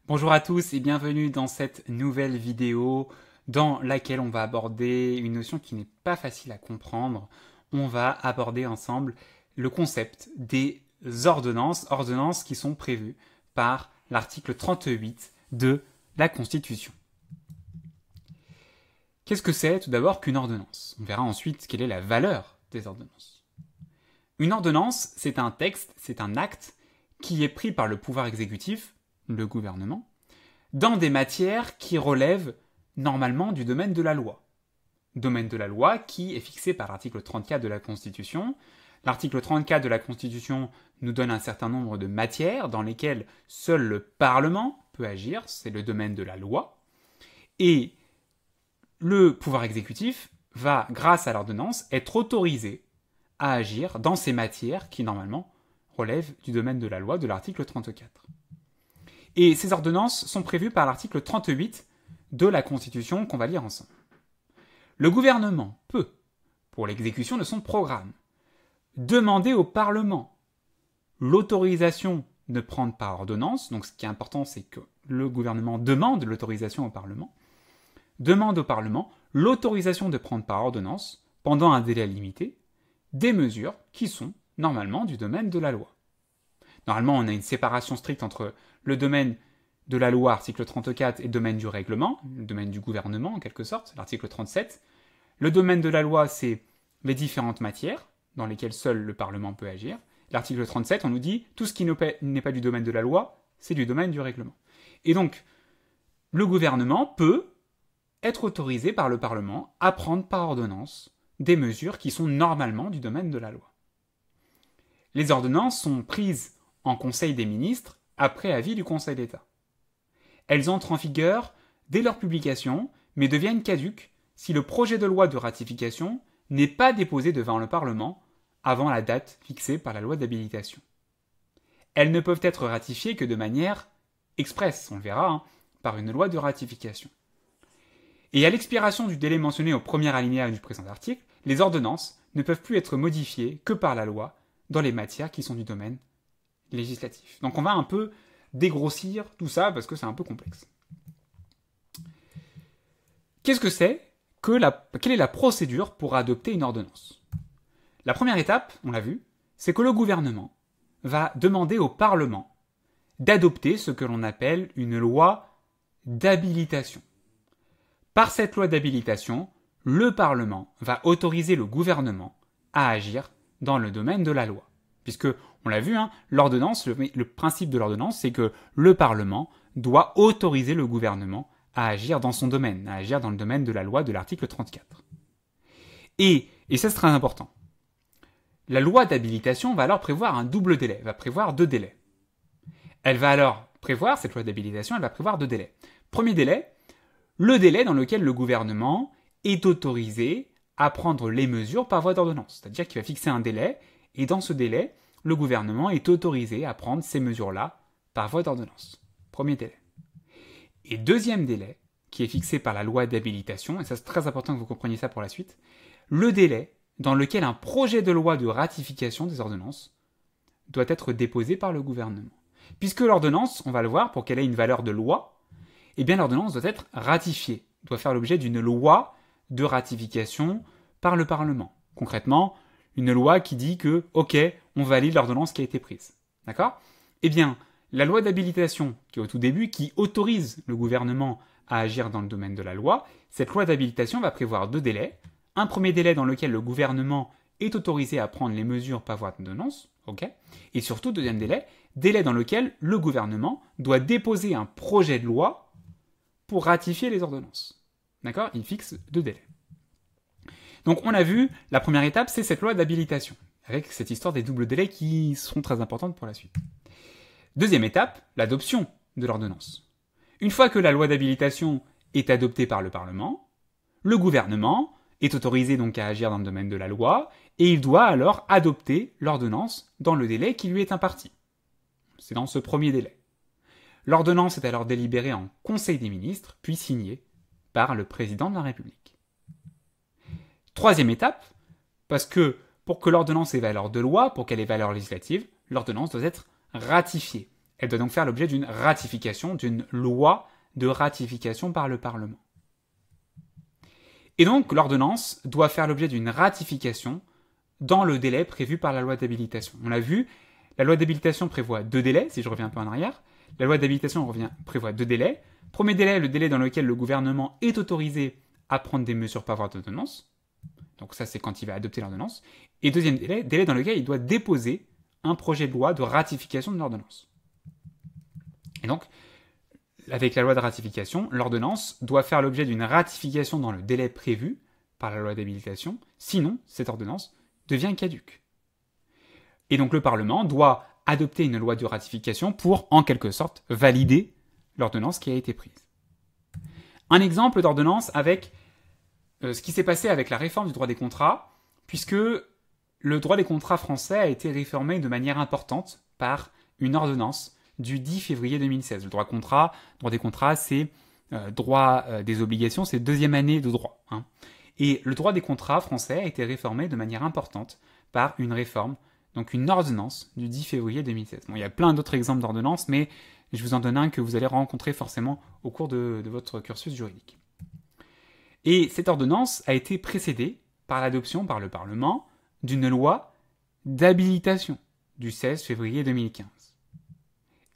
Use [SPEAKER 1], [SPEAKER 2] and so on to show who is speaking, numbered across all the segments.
[SPEAKER 1] Bonjour à tous et bienvenue dans cette nouvelle vidéo dans laquelle on va aborder une notion qui n'est pas facile à comprendre. On va aborder ensemble le concept des ordonnances qui sont prévues par l'article 38 de la Constitution. Qu'est-ce que c'est tout d'abord qu'une ordonnance? On verra ensuite quelle est la valeur des ordonnances. Une ordonnance, c'est un texte, c'est un acte qui est pris par le pouvoir exécutif, le gouvernement, dans des matières qui relèvent normalement du domaine de la loi. Domaine de la loi qui est fixé par l'article 34 de la Constitution. L'article 34 de la Constitution nous donne un certain nombre de matières dans lesquelles seul le Parlement peut agir, c'est le domaine de la loi, et le pouvoir exécutif va, grâce à l'ordonnance, être autorisé à agir dans ces matières qui normalement relèvent du domaine de la loi de l'article 34. Et ces ordonnances sont prévues par l'article 38 de la Constitution qu'on va lire ensemble. Le gouvernement peut, pour l'exécution de son programme, demander au Parlement l'autorisation de prendre par ordonnance. Donc ce qui est important, c'est que le gouvernement demande l'autorisation au Parlement, demande au Parlement l'autorisation de prendre par ordonnance, pendant un délai limité, des mesures qui sont normalement du domaine de la loi. Normalement, on a une séparation stricte entre le domaine de la loi, article 34, et le domaine du règlement, le domaine du gouvernement en quelque sorte, l'article 37. Le domaine de la loi, c'est les différentes matières dans lesquelles seul le Parlement peut agir. L'article 37, on nous dit tout ce qui n'est pas du domaine de la loi, c'est du domaine du règlement. Et donc, le gouvernement peut être autorisé par le Parlement à prendre par ordonnance des mesures qui sont normalement du domaine de la loi. Les ordonnances sont prises en Conseil des ministres après avis du Conseil d'État. Elles entrent en vigueur dès leur publication, mais deviennent caduques si le projet de loi de ratification n'est pas déposé devant le Parlement avant la date fixée par la loi d'habilitation. Elles ne peuvent être ratifiées que de manière expresse, on le verra, par une loi de ratification. Et à l'expiration du délai mentionné au premier alinéa du présent article, les ordonnances ne peuvent plus être modifiées que par la loi dans les matières qui sont du domaine législatif. Donc on va un peu dégrossir tout ça parce que c'est un peu complexe. Qu'est-ce que c'est que quelle est la procédure pour adopter une ordonnance? La première étape, on l'a vu, c'est que le gouvernement va demander au Parlement d'adopter ce que l'on appelle une loi d'habilitation. Par cette loi d'habilitation, le Parlement va autoriser le gouvernement à agir dans le domaine de la loi. Puisque, on l'a vu, l'ordonnance, le principe de l'ordonnance, c'est que le Parlement doit autoriser le gouvernement à agir dans son domaine, à agir dans le domaine de la loi de l'article 34. Et ça c'est très important, la loi d'habilitation va alors prévoir un double délai, va prévoir 2 délais. Elle va alors prévoir, cette loi d'habilitation, elle va prévoir 2 délais. Premier délai, le délai dans lequel le gouvernement est autorisé à prendre les mesures par voie d'ordonnance. C'est-à-dire qu'il va fixer un délai, et dans ce délai, le gouvernement est autorisé à prendre ces mesures-là par voie d'ordonnance. Premier délai. Et deuxième délai, qui est fixé par la loi d'habilitation, et ça c'est très important que vous compreniez ça pour la suite, le délai dans lequel un projet de loi de ratification des ordonnances doit être déposé par le gouvernement. Puisque l'ordonnance, on va le voir, pour qu'elle ait une valeur de loi, eh bien l'ordonnance doit être ratifiée, doit faire l'objet d'une loi de ratification par le Parlement. Concrètement, une loi qui dit que, ok, on valide l'ordonnance qui a été prise. D'accord? Eh bien, la loi d'habilitation, qui est au tout début, qui autorise le gouvernement à agir dans le domaine de la loi, cette loi d'habilitation va prévoir 2 délais. Un premier délai dans lequel le gouvernement est autorisé à prendre les mesures par voie d'ordonnance, ok? Et surtout, deuxième délai dans lequel le gouvernement doit déposer un projet de loi pour ratifier les ordonnances. D'accord? Il fixe 2 délais. Donc on a vu, la première étape, c'est cette loi d'habilitation, avec cette histoire des doubles délais qui seront très importantes pour la suite. Deuxième étape, l'adoption de l'ordonnance. Une fois que la loi d'habilitation est adoptée par le Parlement, le gouvernement est autorisé donc à agir dans le domaine de la loi, et il doit alors adopter l'ordonnance dans le délai qui lui est imparti. C'est dans ce premier délai. L'ordonnance est alors délibérée en Conseil des ministres, puis signée par le président de la République. Troisième étape, parce que pour que l'ordonnance ait valeur de loi, pour qu'elle ait valeur législative, l'ordonnance doit être ratifiée. Elle doit donc faire l'objet d'une ratification, d'une loi de ratification par le Parlement. Et donc, l'ordonnance doit faire l'objet d'une ratification dans le délai prévu par la loi d'habilitation. On l'a vu, la loi d'habilitation prévoit 2 délais, si je reviens un peu en arrière. La loi d'habilitation prévoit 2 délais. Premier délai, le délai dans lequel le gouvernement est autorisé à prendre des mesures par voie d'ordonnance. Donc ça, c'est quand il va adopter l'ordonnance. Et deuxième délai, délai dans lequel il doit déposer un projet de loi de ratification de l'ordonnance. Et donc, avec la loi de ratification, l'ordonnance doit faire l'objet d'une ratification dans le délai prévu par la loi d'habilitation, sinon cette ordonnance devient caduque. Et donc le Parlement doit adopter une loi de ratification pour, en quelque sorte, valider l'ordonnance qui a été prise. Un exemple d'ordonnance avec ce qui s'est passé avec la réforme du droit des contrats, puisque le droit des contrats français a été réformé de manière importante par une ordonnance du 10 février 2016. Le droit des contrats, c'est droit des obligations, c'est 2e année de droit. Et le droit des contrats français a été réformé de manière importante par une réforme, donc une ordonnance du 10 février 2016. Bon, il y a plein d'autres exemples d'ordonnances, mais je vous en donne un que vous allez rencontrer forcément au cours de votre cursus juridique. Et cette ordonnance a été précédée par l'adoption par le Parlement d'une loi d'habilitation du 16 février 2015.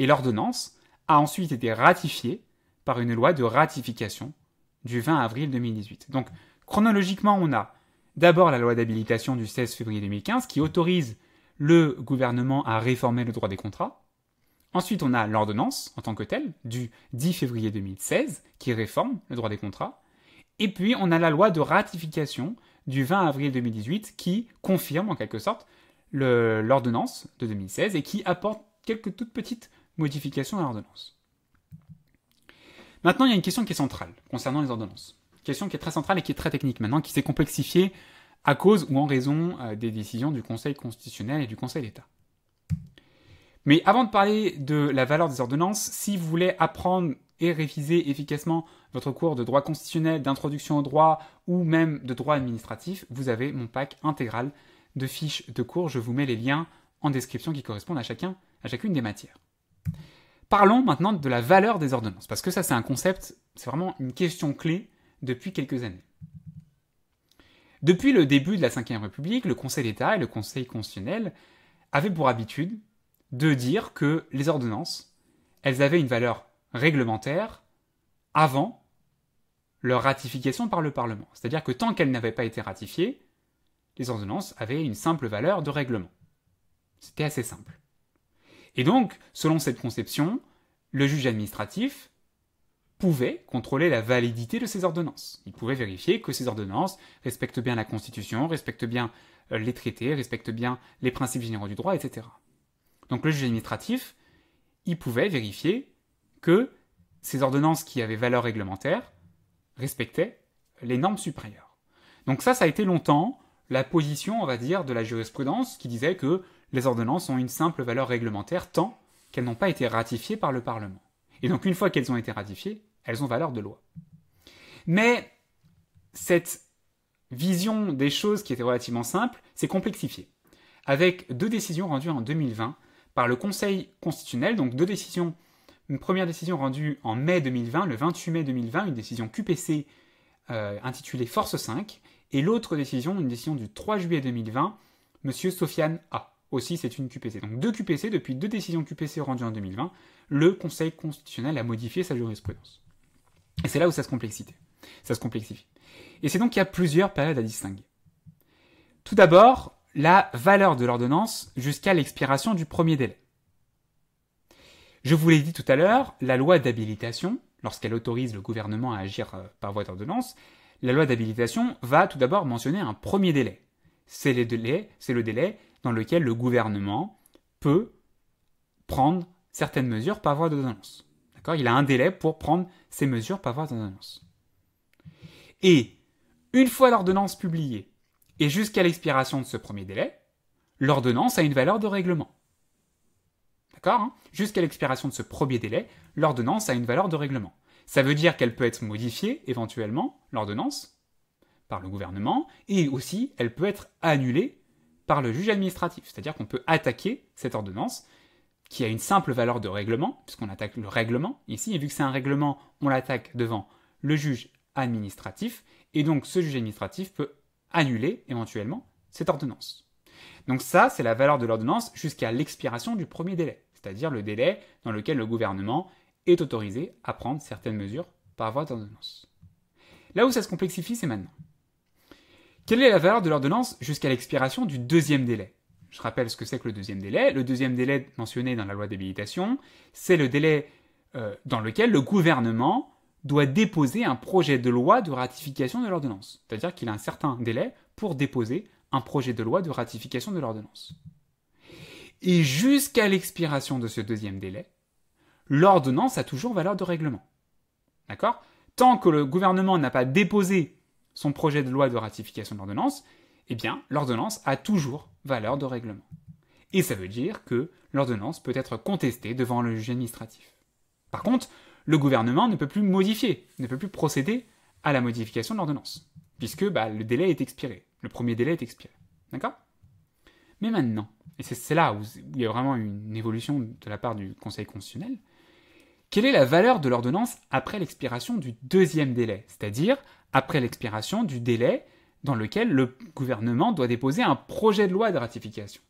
[SPEAKER 1] Et l'ordonnance a ensuite été ratifiée par une loi de ratification du 20 avril 2018. Donc, chronologiquement, on a d'abord la loi d'habilitation du 16 février 2015 qui autorise le gouvernement à réformer le droit des contrats. Ensuite, on a l'ordonnance en tant que telle du 10 février 2016 qui réforme le droit des contrats. Et puis, on a la loi de ratification du 20 avril 2018 qui confirme en quelque sorte l'ordonnance de 2016 et qui apporte quelques toutes petites modifications à l'ordonnance. Maintenant, il y a une question qui est centrale concernant les ordonnances. Une question qui est très centrale et qui est très technique maintenant, qui s'est complexifiée à cause ou en raison des décisions du Conseil constitutionnel et du Conseil d'État. Mais avant de parler de la valeur des ordonnances, si vous voulez apprendre et réviser efficacement votre cours de droit constitutionnel, d'introduction au droit ou même de droit administratif, vous avez mon pack intégral de fiches de cours. Je vous mets les liens en description qui correspondent à chacune des matières. Parlons maintenant de la valeur des ordonnances, parce que ça c'est un concept, c'est vraiment une question clé depuis quelques années. Depuis le début de la Ve République, le Conseil d'État et le Conseil constitutionnel avaient pour habitude de dire que les ordonnances, elles avaient une valeur réglementaire avant leur ratification par le Parlement. C'est-à-dire que tant qu'elles n'avaient pas été ratifiées, les ordonnances avaient une simple valeur de règlement. C'était assez simple. Et donc, selon cette conception, le juge administratif pouvait contrôler la validité de ces ordonnances. Il pouvait vérifier que ces ordonnances respectent bien la Constitution, respectent bien les traités, respectent bien les principes généraux du droit, etc. Donc le juge administratif, il pouvait vérifier que ces ordonnances qui avaient valeur réglementaire respectaient les normes supérieures. Donc ça a été longtemps la position, on va dire, de la jurisprudence qui disait que les ordonnances ont une simple valeur réglementaire tant qu'elles n'ont pas été ratifiées par le Parlement. Et donc une fois qu'elles ont été ratifiées, elles ont valeur de loi. Mais cette vision des choses qui était relativement simple s'est complexifiée, avec 2 décisions rendues en 2020 par le Conseil constitutionnel, donc 2 décisions, une première décision rendue en mai 2020, le 28 mai 2020, une décision QPC intitulée Force 5, et l'autre décision, une décision du 3 juillet 2020, Monsieur Sofiane A. Aussi, c'est une QPC. Donc 2 QPC, depuis 2 décisions QPC rendues en 2020, le Conseil constitutionnel a modifié sa jurisprudence. Et c'est là où ça se complexifie. Et c'est donc qu'il y a plusieurs périodes à distinguer. Tout d'abord, la valeur de l'ordonnance jusqu'à l'expiration du premier délai. Je vous l'ai dit tout à l'heure, la loi d'habilitation, lorsqu'elle autorise le gouvernement à agir par voie d'ordonnance, la loi d'habilitation va tout d'abord mentionner un premier délai. C'est le délai dans lequel le gouvernement peut prendre certaines mesures par voie d'ordonnance. D'accord ? Il a un délai pour prendre ces mesures par voie d'ordonnance. Et une fois l'ordonnance publiée et jusqu'à l'expiration de ce premier délai, l'ordonnance a une valeur de règlement. D'accord ? Jusqu'à l'expiration de ce premier délai, l'ordonnance a une valeur de règlement. Ça veut dire qu'elle peut être modifiée, éventuellement, l'ordonnance, par le gouvernement, et aussi, elle peut être annulée par le juge administratif. C'est-à-dire qu'on peut attaquer cette ordonnance qui a une simple valeur de règlement, puisqu'on attaque le règlement ici, et vu que c'est un règlement, on l'attaque devant le juge administratif, et donc ce juge administratif peut annuler éventuellement cette ordonnance. Donc ça, c'est la valeur de l'ordonnance jusqu'à l'expiration du premier délai, c'est-à-dire le délai dans lequel le gouvernement est autorisé à prendre certaines mesures par voie d'ordonnance. Là où ça se complexifie, c'est maintenant. Quelle est la valeur de l'ordonnance jusqu'à l'expiration du deuxième délai? Je rappelle ce que c'est que le deuxième délai. Le deuxième délai mentionné dans la loi d'habilitation, c'est le délai dans lequel le gouvernement doit déposer un projet de loi de ratification de l'ordonnance. C'est-à-dire qu'il a un certain délai pour déposer un projet de loi de ratification de l'ordonnance. Et jusqu'à l'expiration de ce deuxième délai, l'ordonnance a toujours valeur de règlement. D'accord? Tant que le gouvernement n'a pas déposé son projet de loi de ratification de l'ordonnance, eh bien, l'ordonnance a toujours valeur de règlement. Et ça veut dire que l'ordonnance peut être contestée devant le juge administratif. Par contre, le gouvernement ne peut plus modifier, ne peut plus procéder à la modification de l'ordonnance, puisque le délai est expiré, le premier délai est expiré. D'accord? Mais maintenant, et c'est là où il y a vraiment une évolution de la part du Conseil constitutionnel, quelle est la valeur de l'ordonnance après l'expiration du deuxième délai, c'est-à-dire après l'expiration du délai dans lequel le gouvernement doit déposer un projet de loi de ratification?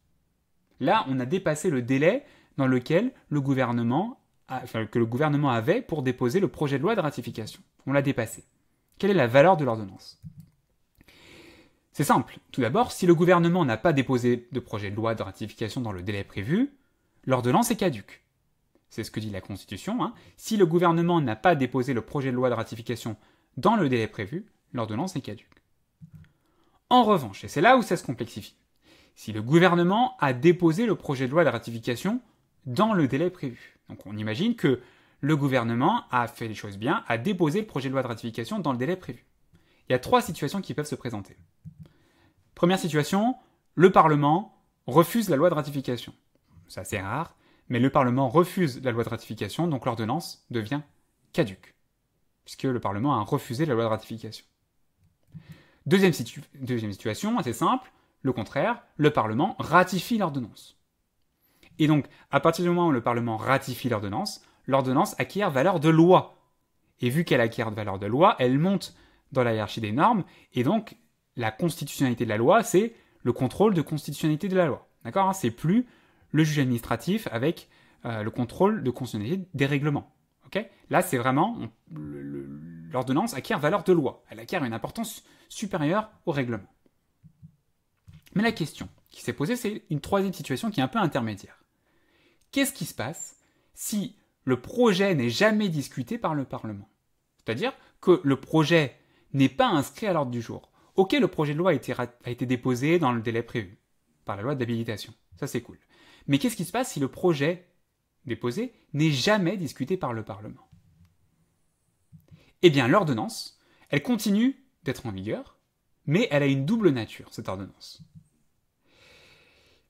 [SPEAKER 1] Là, on a dépassé le délai dans lequel le gouvernement avait pour déposer le projet de loi de ratification. On l'a dépassé. Quelle est la valeur de l'ordonnance? C'est simple. Tout d'abord, si le gouvernement n'a pas déposé de projet de loi de ratification dans le délai prévu, l'ordonnance est caduque. C'est ce que dit la Constitution. Hein. Si le gouvernement n'a pas déposé le projet de loi de ratification dans le délai prévu, l'ordonnance est caduque. En revanche, et c'est là où ça se complexifie, si le gouvernement a déposé le projet de loi de ratification dans le délai prévu. Donc on imagine que le gouvernement a fait les choses bien, a déposé le projet de loi de ratification dans le délai prévu. Il y a 3 situations qui peuvent se présenter. Première situation, le Parlement refuse la loi de ratification. C'est assez rare, mais le Parlement refuse la loi de ratification, donc l'ordonnance devient caduque, puisque le Parlement a refusé la loi de ratification. Deuxième situation, assez simple, le contraire, le Parlement ratifie l'ordonnance. Et donc, à partir du moment où le Parlement ratifie l'ordonnance acquiert valeur de loi. Et vu qu'elle acquiert valeur de loi, elle monte dans la hiérarchie des normes, et donc la constitutionnalité de la loi, c'est le contrôle de constitutionnalité de la loi. D'accord, hein, c'est plus le juge administratif avec le contrôle de constitutionnalité des règlements. Okay, là, c'est vraiment l'ordonnance acquiert valeur de loi. Elle acquiert une importance supérieure au règlement. Mais la question qui s'est posée, c'est une troisième situation qui est un peu intermédiaire. Qu'est-ce qui se passe si le projet n'est jamais discuté par le Parlement? C'est-à-dire que le projet n'est pas inscrit à l'ordre du jour. Ok, le projet de loi a été déposé dans le délai prévu par la loi d'habilitation. Ça, c'est cool. Mais qu'est-ce qui se passe si le projet déposé n'est jamais discuté par le Parlement? Eh bien, l'ordonnance, elle continue d'être en vigueur, mais elle a une double nature, cette ordonnance.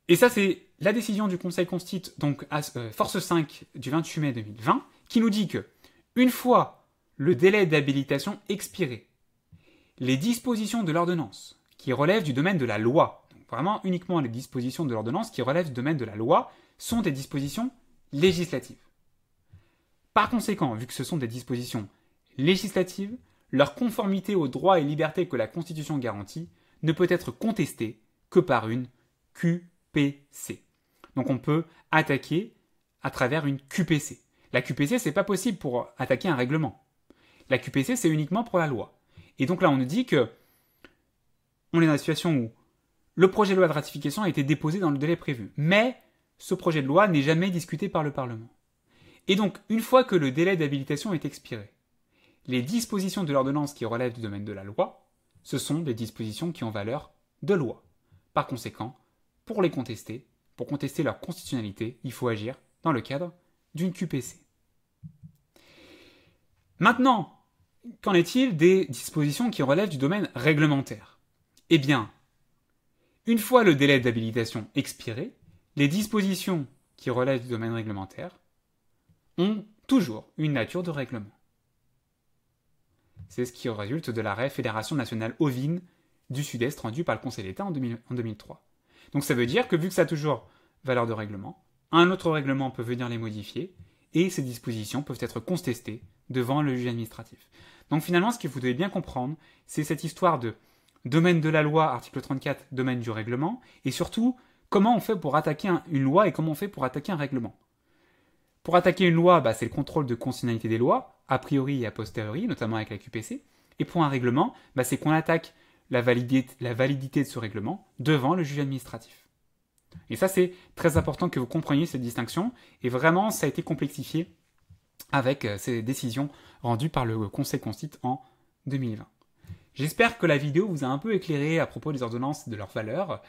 [SPEAKER 1] Et ça, c'est la décision du Conseil constitutionnel, donc force 5 du 28 mai 2020, qui nous dit que, une fois le délai d'habilitation expiré, les dispositions de l'ordonnance qui relèvent du domaine de la loi, donc vraiment uniquement les dispositions de l'ordonnance qui relèvent du domaine de la loi, sont des dispositions législatives. Par conséquent, vu que ce sont des dispositions législatives, leur conformité aux droits et libertés que la Constitution garantit ne peut être contestée que par une QPC. Donc on peut attaquer à travers une QPC. La QPC, c'est pas possible pour attaquer un règlement. La QPC, c'est uniquement pour la loi. Et donc là, on nous dit que on est dans la situation où le projet de loi de ratification a été déposé dans le délai prévu, mais ce projet de loi n'est jamais discuté par le Parlement. Et donc, une fois que le délai d'habilitation est expiré, les dispositions de l'ordonnance qui relèvent du domaine de la loi, ce sont des dispositions qui ont valeur de loi. Par conséquent, pour les contester, pour contester leur constitutionnalité, il faut agir dans le cadre d'une QPC. Maintenant, qu'en est-il des dispositions qui relèvent du domaine réglementaire? Eh bien, une fois le délai d'habilitation expiré, les dispositions qui relèvent du domaine réglementaire ont toujours une nature de règlement. C'est ce qui résulte de l'arrêt Fédération nationale ovine du Sud-Est rendu par le Conseil d'État en 2003. Donc ça veut dire que vu que ça a toujours valeur de règlement, un autre règlement peut venir les modifier, et ces dispositions peuvent être contestées devant le juge administratif. Donc finalement, ce que vous devez bien comprendre, c'est cette histoire de domaine de la loi, article 34, domaine du règlement, et surtout, comment on fait pour attaquer une loi et comment on fait pour attaquer un règlement. Pour attaquer une loi, c'est le contrôle de constitutionnalité des lois, a priori et a posteriori, notamment avec la QPC, et pour un règlement, c'est qu'on attaque la validité de ce règlement devant le juge administratif. Et ça, c'est très important que vous compreniez cette distinction, et vraiment, ça a été complexifié avec ces décisions rendues par le Conseil constitue en 2020. J'espère que la vidéo vous a un peu éclairé à propos des ordonnances et de leurs valeurs.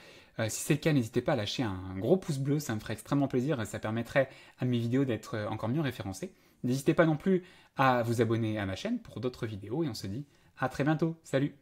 [SPEAKER 1] Si c'est le cas, n'hésitez pas à lâcher un gros pouce bleu, ça me ferait extrêmement plaisir et ça permettrait à mes vidéos d'être encore mieux référencées. N'hésitez pas non plus à vous abonner à ma chaîne pour d'autres vidéos et on se dit à très bientôt. Salut!